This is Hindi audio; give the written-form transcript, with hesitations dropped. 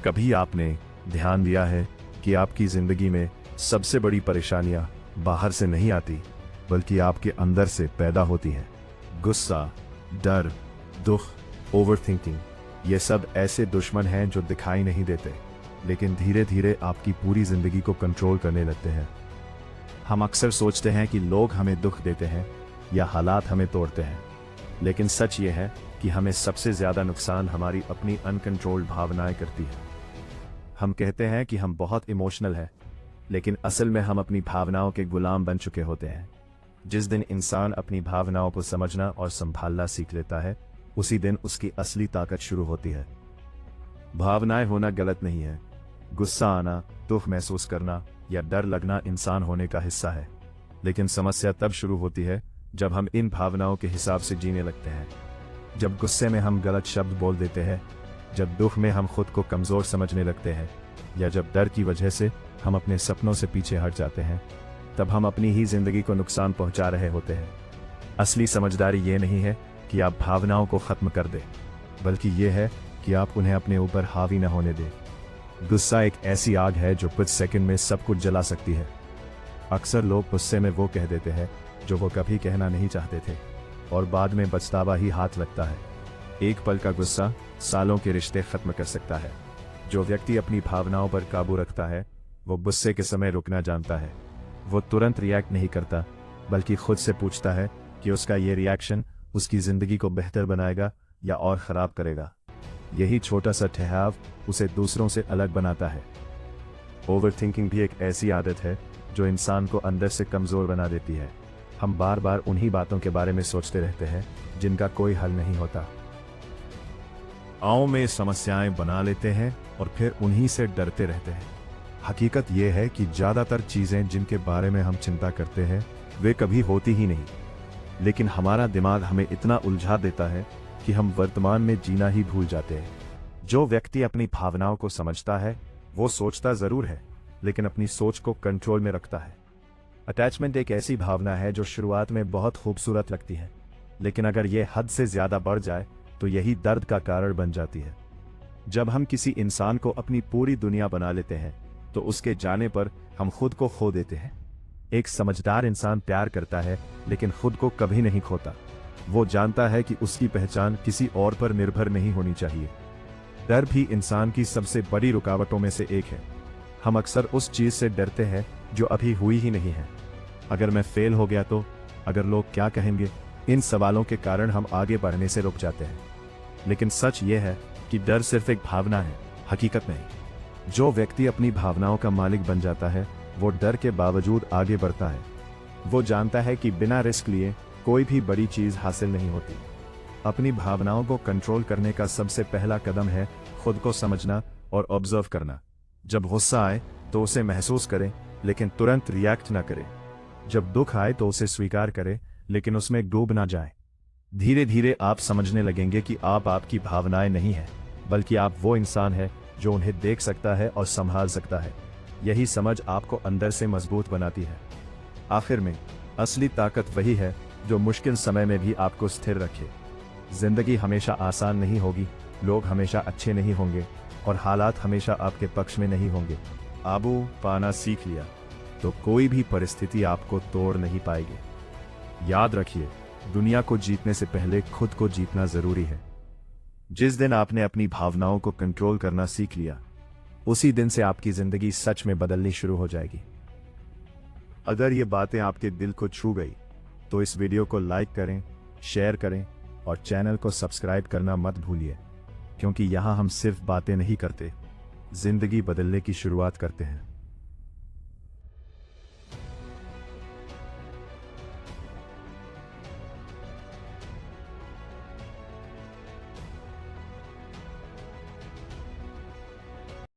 कभी आपने ध्यान दिया है कि आपकी जिंदगी में सबसे बड़ी परेशानियां बाहर से नहीं आती, बल्कि आपके अंदर से पैदा होती हैं? गुस्सा, डर, दुख, ओवरथिंकिंग, ये सब ऐसे दुश्मन हैं जो दिखाई नहीं देते, लेकिन धीरे धीरे आपकी पूरी जिंदगी को कंट्रोल करने लगते हैं। हम अक्सर सोचते हैं कि लोग हमें दुख देते हैं या हालात हमें तोड़ते हैं, लेकिन सच ये है कि हमें सबसे ज्यादा नुकसान हमारी अपनी अनकंट्रोल्ड भावनाएं करती है। हम कहते हैं कि हम बहुत इमोशनल हैं, लेकिन असल में हम अपनी भावनाओं के गुलाम बन चुके होते हैं। जिस दिन इंसान अपनी भावनाओं को समझना और संभालना सीख लेता है, उसी दिन उसकी असली ताकत शुरू होती है। भावनाएं होना गलत नहीं है। गुस्सा आना, दुख महसूस करना या डर लगना इंसान होने का हिस्सा है, लेकिन समस्या तब शुरू होती है जब हम इन भावनाओं के हिसाब से जीने लगते हैं। जब गुस्से में हम गलत शब्द बोल देते हैं, जब दुख में हम खुद को कमजोर समझने लगते हैं, या जब डर की वजह से हम अपने सपनों से पीछे हट जाते हैं, तब हम अपनी ही जिंदगी को नुकसान पहुंचा रहे होते हैं। असली समझदारी ये नहीं है कि आप भावनाओं को खत्म कर दें, बल्कि ये है कि आप उन्हें अपने ऊपर हावी न होने दें। गुस्सा एक ऐसी आग है जो कुछ सेकंड में सब कुछ जला सकती है। अक्सर लोग गुस्से में वो कह देते हैं जो वो कभी कहना नहीं चाहते थे, और बाद में पछतावा ही हाथ लगता है। एक पल का गुस्सा सालों के रिश्ते खत्म कर सकता है। जो व्यक्ति अपनी भावनाओं पर काबू रखता है, वो गुस्से के समय रुकना जानता है। वो तुरंत रिएक्ट नहीं करता, बल्कि खुद से पूछता है कि उसका ये रिएक्शन उसकी जिंदगी को बेहतर बनाएगा या और खराब करेगा। यही छोटा सा ठहराव उसे दूसरों से अलग बनाता है। ओवरथिंकिंग भी एक ऐसी आदत है जो इंसान को अंदर से कमजोर बना देती है। हम बार बार उन्हीं बातों के बारे में सोचते रहते हैं जिनका कोई हल नहीं होता। आओ में समस्याएं बना लेते हैं और फिर उन्हीं से डरते रहते हैं। हकीकत यह है कि ज्यादातर चीजें जिनके बारे में हम चिंता करते हैं, वे कभी होती ही नहीं, लेकिन हमारा दिमाग हमें इतना उलझा देता है कि हम वर्तमान में जीना ही भूल जाते हैं। जो व्यक्ति अपनी भावनाओं को समझता है, वो सोचता जरूर है, लेकिन अपनी सोच को कंट्रोल में रखता है। अटैचमेंट एक ऐसी भावना है जो शुरुआत में बहुत खूबसूरत लगती है, लेकिन अगर यह हद से ज्यादा बढ़ जाए तो यही दर्द का कारण बन जाती है। जब हम किसी इंसान को अपनी पूरी दुनिया बना लेते हैं, तो उसके जाने पर हम खुद को खो देते हैं। एक समझदार इंसान प्यार करता है, लेकिन खुद को कभी नहीं खोता। वो जानता है कि उसकी पहचान किसी और पर निर्भर नहीं होनी चाहिए। डर भी इंसान की सबसे बड़ी रुकावटों में से एक है। हम अक्सर उस चीज से डरते हैं जो अभी हुई ही नहीं है। अगर मैं फेल हो गया तो, अगर लोग क्या कहेंगे, इन सवालों के कारण हम आगे बढ़ने से रुक जाते हैं। लेकिन सच ये है कि डर सिर्फ एक भावना है, हकीकत नहीं। जो व्यक्ति अपनी भावनाओं का मालिक बन जाता है, वो डर के बावजूद आगे बढ़ता है। वो जानता है कि बिना रिस्क लिए कोई भी बड़ी चीज हासिल नहीं होती। अपनी भावनाओं को कंट्रोल करने का सबसे पहला कदम है खुद को समझना और ऑब्जर्व करना। जब गुस्सा आए तो उसे महसूस करें, लेकिन तुरंत रिएक्ट ना करें। जब दुख आए तो उसे स्वीकार करें, लेकिन उसमें डूब ना जाएं। धीरे धीरे आप समझने लगेंगे कि आप आपकी भावनाएं नहीं हैं, बल्कि आप वो इंसान हैं जो उन्हें देख सकता है और संभाल सकता है। यही समझ आपको अंदर से मजबूत बनाती है। आखिर में असली ताकत वही है जो मुश्किल समय में भी आपको स्थिर रखे। जिंदगी हमेशा आसान नहीं होगी, लोग हमेशा अच्छे नहीं होंगे, और हालात हमेशा आपके पक्ष में नहीं होंगे। काबू पाना सीख लिया तो कोई भी परिस्थिति आपको तोड़ नहीं पाएगी। याद रखिए, दुनिया को जीतने से पहले खुद को जीतना जरूरी है। जिस दिन आपने अपनी भावनाओं को कंट्रोल करना सीख लिया, उसी दिन से आपकी जिंदगी सच में बदलनी शुरू हो जाएगी। अगर ये बातें आपके दिल को छू गई तो इस वीडियो को लाइक करें, शेयर करें और चैनल को सब्सक्राइब करना मत भूलिए, क्योंकि यहाँ हम सिर्फ बातें नहीं करते, जिंदगी बदलने की शुरुआत करते हैं।